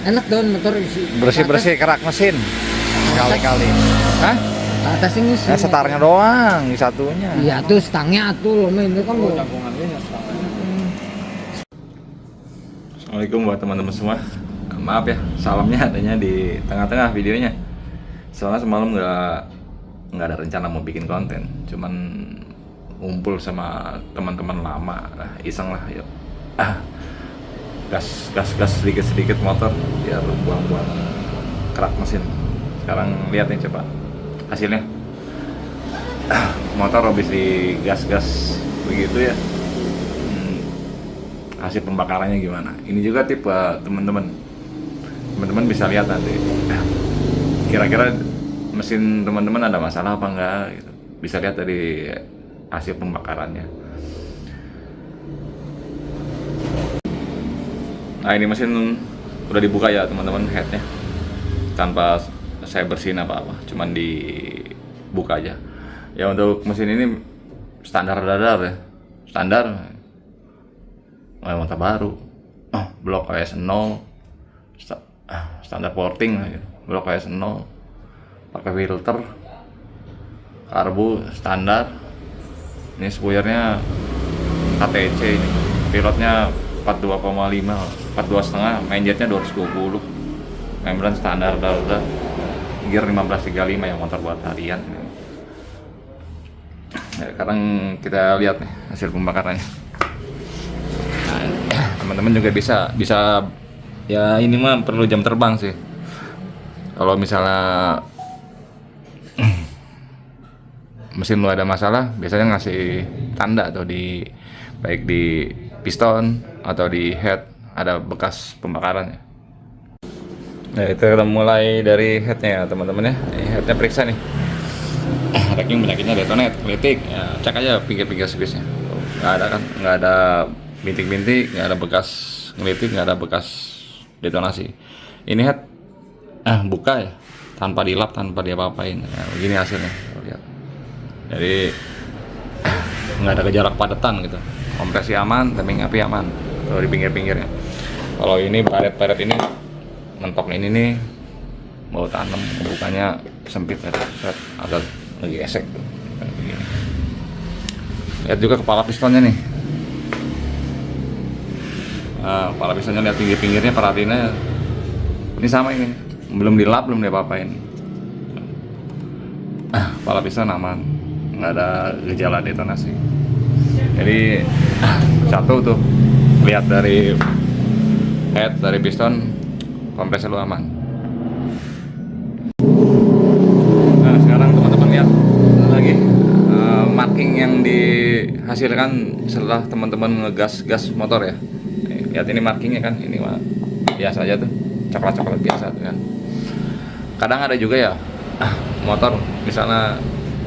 Enak dong motor isi. Bersih-bersih kerak mesin kali-kali. Hah? Atas ini sih. Setarnya doang, di satunya. Iya tuh stangnya tuh loh ini kan. Assalamualaikum buat teman-teman semua. Maaf ya, salamnya adanya di tengah-tengah videonya. Soalnya semalam nggak ada rencana mau bikin konten, cuman ngumpul sama teman-teman lama, iseng lah, yuk. Gas sedikit motor biar buang-buang kerak mesin. Sekarang lihat nih coba hasilnya. Motor habis di gas begitu ya. Hasil pembakarannya gimana? Ini juga tipe teman-teman bisa lihat nanti. Kira-kira mesin teman-teman ada masalah apa enggak gitu. Bisa lihat dari hasil pembakarannya. Nah, ini mesin udah dibuka ya teman-teman, headnya tanpa saya bersihin apa-apa, cuman dibuka aja. Ya untuk mesin ini standar dadar ya, standar motor baru, blok OS 0, standar porting gitu. Blok OS 0, pakai filter, karbu standar. Ini spoilernya KTC, ini pilotnya 42,5, 42,5, main jetnya 220, membran standar udah gear 1535 yang motor buat harian. Nah, sekarang kita lihat nih hasil pembakarannya. Nah, teman-teman juga bisa ya, ini mah perlu jam terbang sih. Kalau misalnya mesin lu ada masalah, biasanya ngasih tanda atau baik di piston atau di head ada bekas pembakaran ya. Nah, kita mulai dari headnya ya teman-teman ya. Ini headnya periksa nih. Racking penyakitnya detonate, ngelitik. Ya, cek aja pinggir-pinggir squeeze-nya. Nggak ada kan? Nggak ada bintik-bintik, nggak ada bekas ngelitik, nggak ada bekas detonasi. Ini head buka ya, tanpa dilap, tanpa diapa-apain. Ya, begini hasilnya. Lihat. Jadi nggak ada gejala kepadatan gitu. Kompresi aman, timing api aman. Kalau di pinggir-pinggirnya. Kalau ini paret ini mentok ini nih mau tanam, bukanya sempit ya, agak lagi esek tuh. Begini. Lihat juga kepala pistonnya nih. Nah, kepala pistonnya lihat pinggir-pinggirnya, perhatiinnya. Ini sama ini, belum dilap, belum diapa-apain. Kepala piston aman, nggak ada gejala detonasi. Jadi satu tuh lihat dari head, dari piston, kompresor lu aman. Nah sekarang teman-teman lihat lagi marking yang dihasilkan setelah teman-teman ngegas motor ya. Lihat ini markingnya kan, ini mah biasa aja tuh, coklat biasa tuh kan. Kadang ada juga ya motor misalnya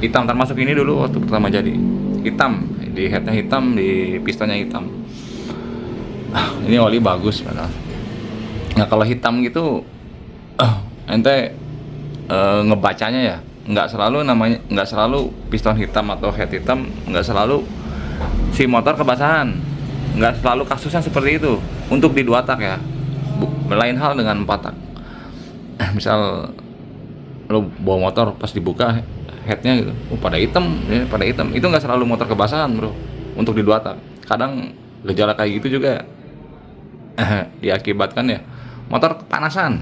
hitam, termasuk ini dulu waktu pertama jadi hitam, di headnya hitam, di pistonnya hitam. Ini oli bagus padahal. Nah kalau hitam gitu ente ngebacanya ya nggak selalu piston hitam atau head hitam, nggak selalu si motor kebasahan, nggak selalu kasusnya seperti itu untuk di 2 tak ya. Lain hal dengan 4 tak. Misal lo bawa motor pas dibuka headnya gitu, pada hitam ya, pada hitam, itu nggak selalu motor kebasahan bro untuk di 2 tak. Kadang gejala kayak gitu juga diakibatkan ya motor kepanasan.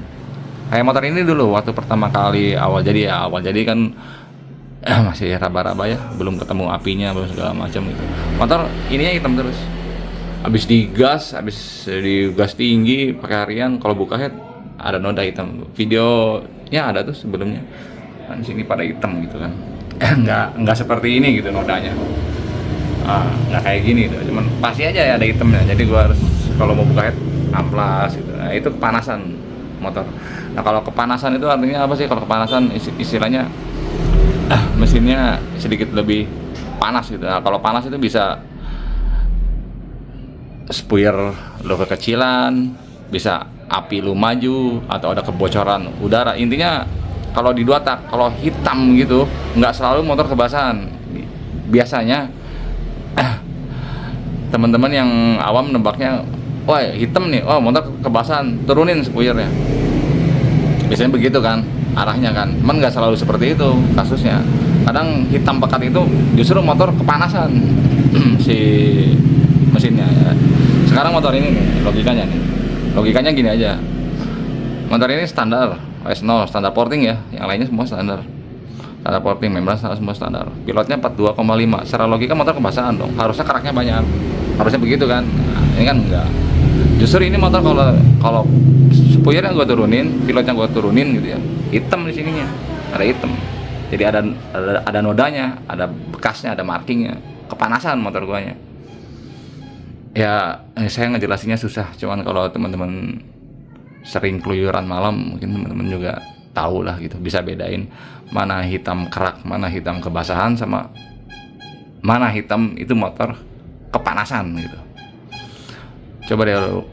Kayak motor ini dulu waktu pertama kali awal jadi kan masih raba-raba ya, belum ketemu apinya, belum segala macam gitu. Motor ininya hitam terus. Habis digas tinggi pakai harian, kalau buka head ada noda hitam. Videonya ada tuh sebelumnya. Kan sini pada hitam gitu kan. Nggak seperti ini gitu nodanya. Nggak kayak gini tuh. Cuman pasti aja ya ada hitamnya. Jadi gua harus kalau mau buka head amplas gitu. Nah, itu kepanasan motor. Nah, kalau kepanasan itu artinya apa sih? Kalau kepanasan istilahnya mesinnya sedikit lebih panas gitu. Nah, kalau panas itu bisa spuyer lo kekecilan, bisa api lu maju, atau ada kebocoran udara. Intinya kalau di 2 tak, kalau hitam gitu nggak selalu motor kebasahan. Biasanya teman-teman yang awam nebaknya, wah hitam nih, oh motor kebasahan, turunin spuyernya. Biasanya begitu kan arahnya kan, cuman nggak selalu seperti itu kasusnya. Kadang hitam pekat itu justru motor kepanasan si mesinnya ya. Sekarang motor ini nih, logikanya gini aja. Motor ini standar OS0, standar porting ya, yang lainnya semua standar porting, membran semua standar. Pilotnya 42,5. Secara logika motor kebasahan dong, harusnya keraknya banyak, harusnya begitu kan. Nah, ini kan enggak. Justru ini motor kalau spoiler yang gue turunin, pilot yang gue turunin gitu ya, hitam di sininya, ada hitam. Jadi ada nodanya, ada bekasnya, ada markingnya, kepanasan motor guanya. Ya saya ngejelasinnya susah, cuman kalau teman-teman sering keluyuran malam mungkin teman-teman juga tahu lah gitu, bisa bedain mana hitam kerak, mana hitam kebasahan, sama mana hitam itu motor kepanasan gitu. Coba deh lo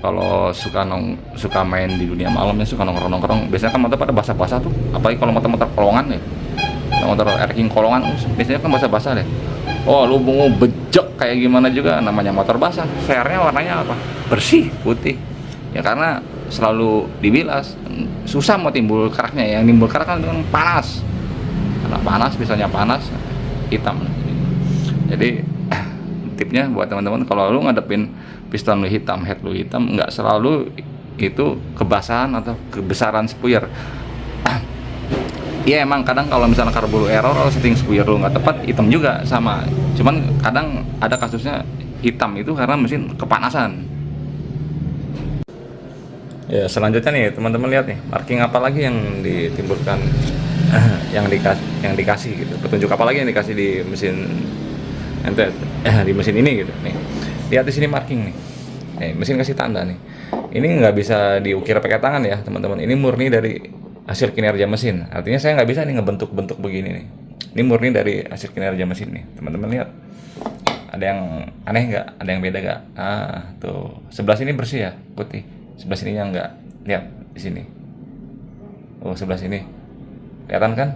kalau suka main di dunia malam ya, suka nongkrong, biasanya kan motor pada basah-basah tuh, apalagi kalau motor kolongan ya, motor erking kolongan biasanya kan basah-basah deh. Oh lu mau bejek kayak gimana juga, namanya motor basah, fairnya warnanya apa? Bersih, putih ya, karena selalu dibilas. Susah mau timbul keraknya, yang timbul kerak kan panas, karena panas, misalnya panas hitam. Jadi tipnya buat teman-teman, kalau lu ngadepin piston lu hitam, head lu hitam, nggak selalu itu kebasahan atau kebesaran spuyer. Iya emang kadang kalau misalnya karbu error atau setting spuyer lu nggak tepat, hitam juga sama. Cuman kadang ada kasusnya hitam itu karena mesin kepanasan. Ya selanjutnya nih teman-teman lihat nih, marking apa lagi yang ditimbulkan yang dikasih gitu, petunjuk apa lagi yang dikasih di mesin ente di mesin ini gitu nih. Lihat di sini marking nih. Mesin kasih tanda nih. Ini nggak bisa diukir pakai tangan ya teman-teman. Ini murni dari hasil kinerja mesin. Artinya saya nggak bisa nih ngebentuk-bentuk begini nih. Ini murni dari hasil kinerja mesin nih. Teman-teman lihat. Ada yang aneh nggak? Ada yang beda nggak? Tuh. Sebelah sini bersih ya, putih. Sebelah sininya nggak. Lihat di sini. Oh sebelah sini. Kelihatan kan?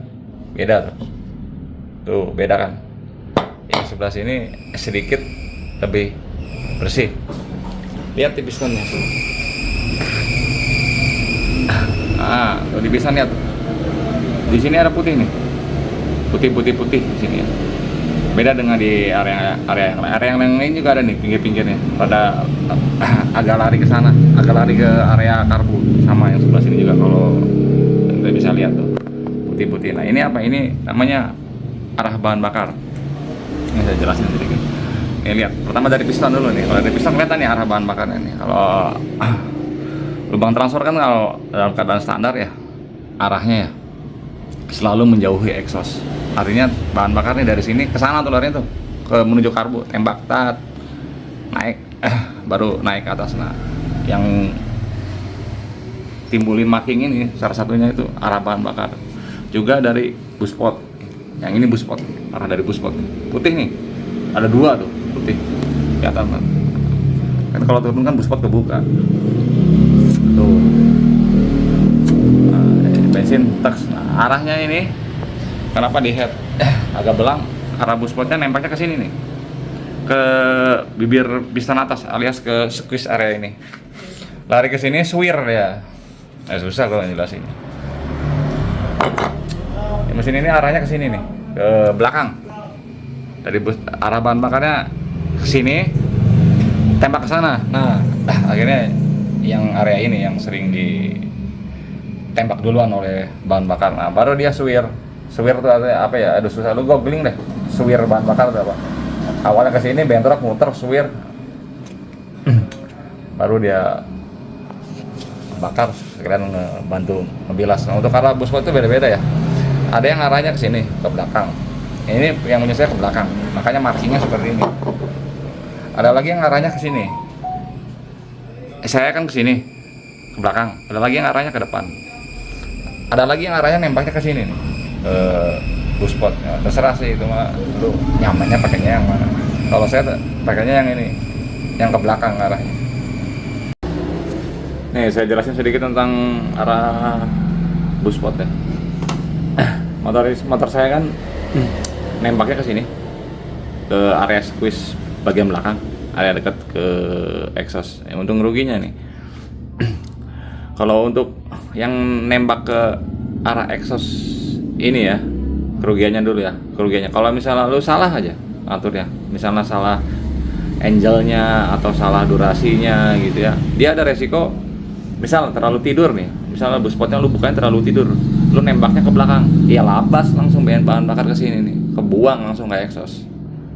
Beda tuh. Tuh beda kan? Yang sebelah sini sedikit lebih bersih. Lihat di pistonnya. Tuh di piston lihat. Di sini ada putih nih. Putih di sini ya. Beda dengan di area yang lain juga ada nih, pinggir-pinggirnya. Pada agak lari ke sana, agak lari ke area karbu. Sama yang sebelah sini juga, kalau kita bisa lihat tuh. Putih-putih. Nah, ini apa? Ini namanya arah bahan bakar. Ini saya jelasin sedikit. Nih lihat, pertama dari piston dulu nih. Kalau dari piston kelihatan nih arah bahan bakarnya nih. Kalau lubang transfer kan kalau dalam keadaan standar ya, arahnya ya selalu menjauhi exhaust. Artinya bahan bakarnya dari sini ke sana tuh larinya tuh, ke menuju karbu, tembak tat, naik, baru naik ke atas. Nah, yang timbulin marking ini salah satunya itu arah bahan bakar. Juga dari buspot. Yang ini buspot, arah dari buspot. Putih nih, ada dua tuh putih, kelihatan kan? Kan kalau turun kan buspot kebuka. Tuh. Nah, bensin teks. Nah, arahnya ini kenapa di head agak belang? Arah buspotnya nempelnya ke sini nih, ke bibir piston atas alias ke squeeze area ini. Lari ke sini swir ya. Susah kalau jelasin. Ya, mesin ini arahnya ke sini nih, ke belakang. Dari arah bahan bakarnya ke sini, tembak ke sana. Nah, akhirnya yang area ini yang sering ditembak duluan oleh bahan bakar. Nah, baru dia swir. Swir itu apa ya? Aduh susah, lu googling deh. Swir bahan bakar itu apa? Awalnya ke sini, bentrok, muter, swir. Baru dia bakar, sekalian bantu ngebilas. Nah, untuk arah buspot itu beda-beda ya. Ada yang arahnya ke sini, ke belakang. Ini yang punya saya ke belakang, makanya markingnya seperti ini. Ada lagi yang arahnya ke sini. Saya kan ke sini, ke belakang. Ada lagi yang arahnya ke depan. Ada lagi yang arahnya nembaknya ke sini nih, ke buspot. Ya, terserah sih itu mah, lu nyamannya pakainya yang mana. Kalau saya pakainya yang ini, yang ke belakang arahnya. Nih saya jelasin sedikit tentang arah buspot ya. Motor saya kan nembaknya ke sini, ke area squeeze bagian belakang, area dekat ke exhaust. Untung ruginya nih. Kalau untuk yang nembak ke arah exhaust ini ya, kerugiannya dulu ya. Kerugiannya kalau misalnya lu salah aja aturnya, misalnya salah angle-nya atau salah durasinya gitu ya, dia ada resiko. Misal terlalu tidur nih, misalnya buspotnya lu bukanya terlalu tidur, lu nembaknya ke belakang, ya labas langsung bahan bakar ke sini nih, kebuang langsung ke exhaust.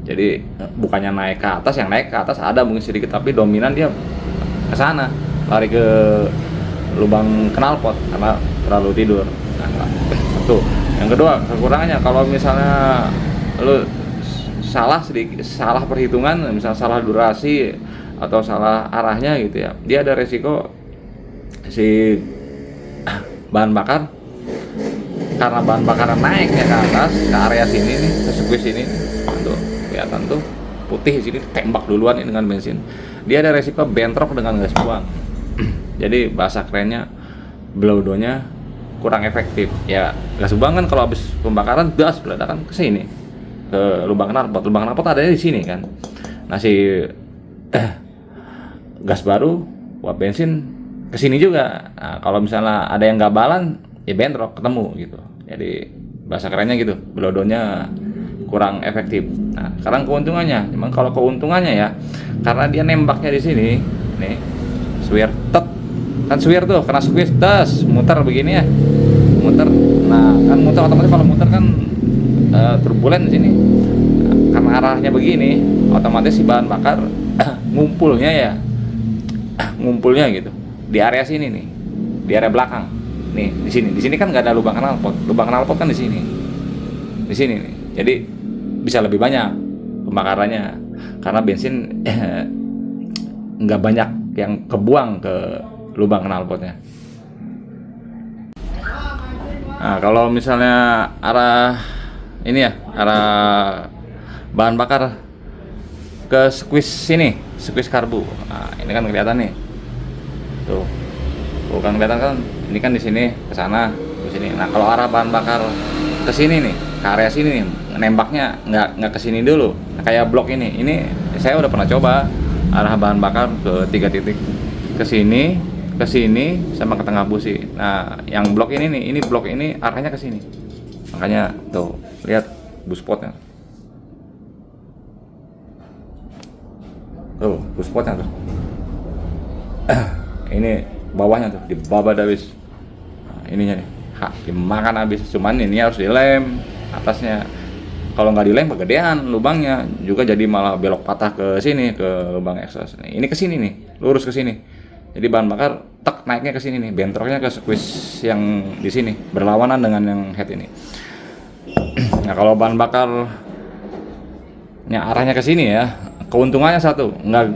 Jadi bukannya naik ke atas, yang naik ke atas ada mungkin sedikit, tapi dominan dia ke sana, lari ke lubang knalpot karena terlalu tidur. Nah, tuh. Yang kedua kekurangannya, kalau misalnya lu salah sedikit, salah perhitungan, misalnya salah durasi atau salah arahnya gitu ya, dia ada resiko si bahan bakar, karena bahan bakar naiknya ke atas ke area sini nih, ke squeeze ini nih, tuh kelihatan tuh putih sini, tembak duluan ini dengan bensin, dia ada resiko bentrok dengan gas buang. Jadi bahasa kerennya blowdonya kurang efektif ya. Gas buang kan kalau habis pembakaran gas ledakan ke sini, ke lubang knalpot adanya di sini kan. Nah si gas baru buat bensin ke sini juga. Nah, kalau misalnya ada yang gabalan ya bentrok ketemu gitu. Jadi bahasa kerennya gitu, blowdonya kurang efektif. Nah, sekarang keuntungannya, memang kalau keuntungannya ya, karena dia nembaknya di sini nih, swir tet, kan swir tuh kena squeeze das, muter begini ya, muter. Nah, kan muter otomatis, kalau muter kan turbulen di sini. Nah, karena arahnya begini, otomatis si bahan bakar ngumpulnya gitu di area sini nih, di area belakang nih, di sini kan nggak ada lubang knalpot kan di sini nih, jadi bisa lebih banyak pembakarannya karena bensin nggak banyak yang kebuang ke lubang knalpotnya. Nah kalau misalnya arah ini ya, arah bahan bakar ke squeeze sini, squeeze karbu, nah ini kan kelihatan nih. Tuh kan kelihatan kan, ini kan di sini ke sana ke sini. Nah kalau arah bahan bakar ke sini nih, ke area sini nih, nembaknya nggak ke sini dulu. Nah, kayak blok ini saya udah pernah coba arah bahan bakar ke 3 titik, ke sini, sama ke tengah busi. Nah yang blok ini nih, ini blok ini arahnya ke sini, makanya tuh lihat buspotnya, tuh buspotnya tuh. Ini bawahnya tuh dibabat habis. Nah, ininya nih dimakan habis, cuman ini harus dilem atasnya. Kalau nggak dilem kegedean lubangnya, juga jadi malah belok patah ke sini, ke lubang exhaust. Ini ke sini nih, lurus ke sini. Jadi bahan bakar tek naiknya ke sini nih, bentroknya ke squeeze yang di sini, berlawanan dengan yang head ini. Nah, kalau bahan bakarnya arahnya ke sini ya, keuntungannya satu, nggak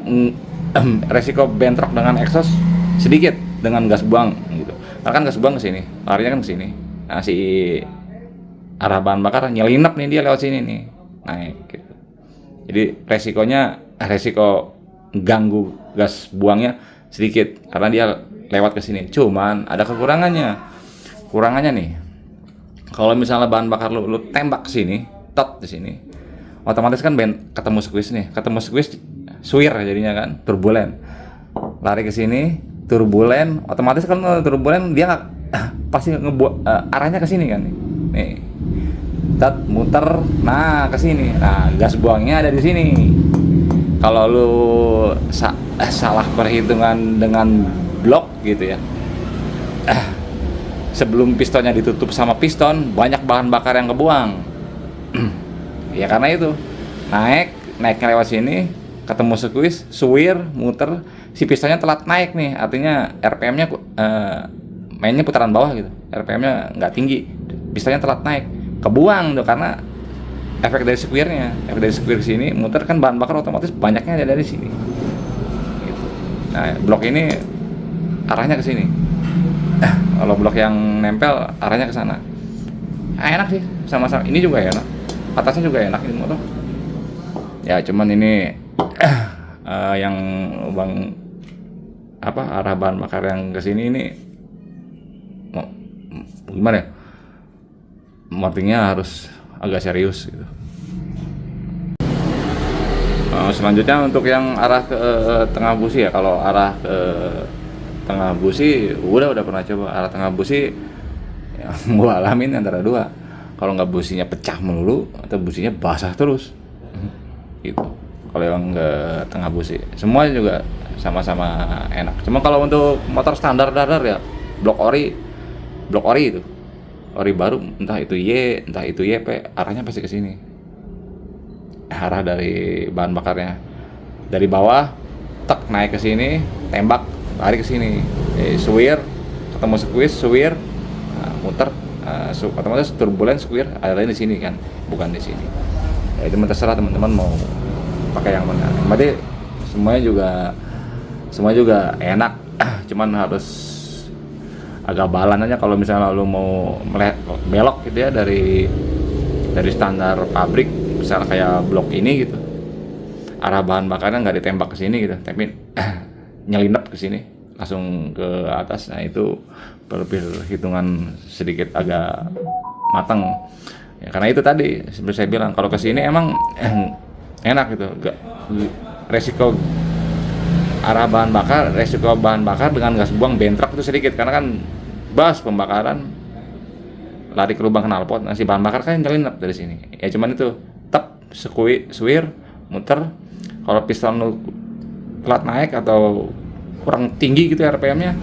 resiko bentrok dengan exhaust sedikit dengan gas buang gitu. Karena kan gas buang ke sini, larinya kan ke sini. Nah, si arah bahan bakar nyelinap nih dia lewat sini nih, naik gitu. Jadi resiko ganggu gas buangnya sedikit karena dia lewat ke sini. Cuman ada kekurangannya. Kurangannya nih, kalau misalnya bahan bakar lu tembak ke sini, tot di sini, otomatis kan ketemu squeeze nih, suir jadinya kan, turbulen. Lari ke sini, turbulen, otomatis kan turbulen dia nggak pasti arahnya ke sini kan nih. Muter, nah ke sini. Nah, gas buangnya ada di sini. Kalau lu salah perhitungan dengan blok gitu ya. Sebelum pistonnya ditutup sama piston, banyak bahan bakar yang kebuang. Ya karena itu. Naiknya lewat sini, ketemu squeeze, suwir, muter, si pistonnya telat naik nih. Artinya RPM-nya mainnya putaran bawah gitu. RPM-nya nggak tinggi. Pistonnya telat naik. Kebuang tuh karena efek dari squeeze sini muter kan bahan bakar otomatis banyaknya ada dari sini gitu. Nah, blok ini arahnya ke sini. Kalau blok yang nempel arahnya ke sana. Enak sih, sama-sama. Ini juga enak. Atasnya juga enak ini motor. Ya cuman ini yang lubang arah bahan bakar yang ke sini ini gimana ya? Artinya harus agak serius gitu. Selanjutnya untuk yang arah ke tengah busi ya, kalau arah ke tengah busi udah pernah coba. Arah tengah busi yang gua alamin antara dua, kalau nggak businya pecah melulu atau businya basah terus gitu. Kalau yang ke tengah busi semua juga sama-sama enak. Cuma kalau untuk motor standar dadar ya blok ori itu ori baru, entah itu Y, entah itu YP, arahnya pasti ke sini. Arah dari bahan bakarnya dari bawah, tek naik ke sini, tembak, lari ke sini. Suwir, ketemu squeeze, suwir, muter, otomatis turbulen, suwir, ada di sini kan, bukan di sini. Ya, itu terserah teman-teman mau pakai yang mana. Berarti semua juga enak, cuman harus agak balan aja kalau misalnya lu mau belok gitu ya dari standar pabrik, misalnya kayak blok ini gitu, arah bahan bakarnya nggak ditembak ke sini gitu, tapi nyelinap ke sini langsung ke atas. Nah itu perlu hitungan sedikit agak matang ya, karena itu tadi seperti saya bilang kalau ke sini emang enak gitu, resiko bahan bakar dengan gas buang bentrok itu sedikit karena kan bas pembakaran lari ke lubang knalpot, si bahan bakar kan nyelinap dari sini. Ya cuman itu suwir, muter. Kalau piston lu telat naik atau kurang tinggi gitu RPM-nya,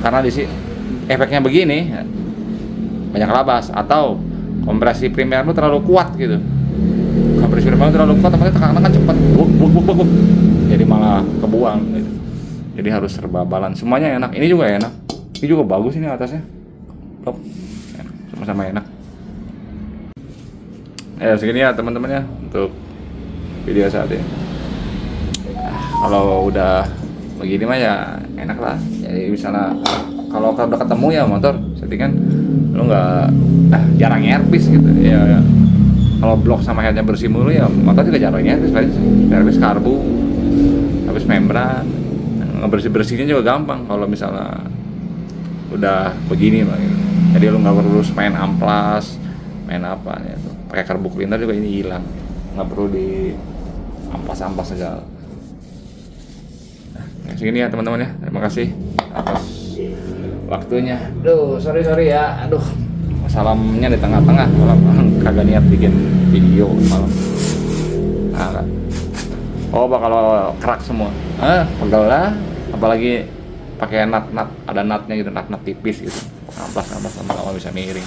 karena efeknya begini banyak labas, atau kompresi primer lu terlalu kuat gitu. Kompresi primer lu terlalu kuat, otomatis tekanan kan cepat buk. Jadi malah kebuang gitu. Jadi harus serba balance. Semuanya enak. Ini juga enak. Ini juga bagus ini atasnya. Top. Sama-sama enak. Ya segini ya teman-teman ya untuk video saat ini. Kalau udah begini mah ya enak lah. Jadi misalnya kalau udah ketemu ya motor, settingan lu nggak jarang nyervis gitu ya. Kalau blok sama headnya bersih mulu ya motor juga jarang nyervis, servis karbu, habis membran, ngebersih-bersihnya juga gampang kalau misalnya udah begini lah gitu. Jadi lu nggak perlu main amplas, main apa ya tuh. Pakai karbu cleaner juga ini hilang, nggak perlu di ampas segala. Nah, segini ya teman-teman ya, terima kasih atas waktunya. Sorry ya, salamnya di tengah-tengah, malam kagak niat bikin video malam. Nah, kalau kerak semua, pegel lah, apalagi pakai nut ada nutnya gitu, nut tipis gitu, ampas lama-lama bisa miring.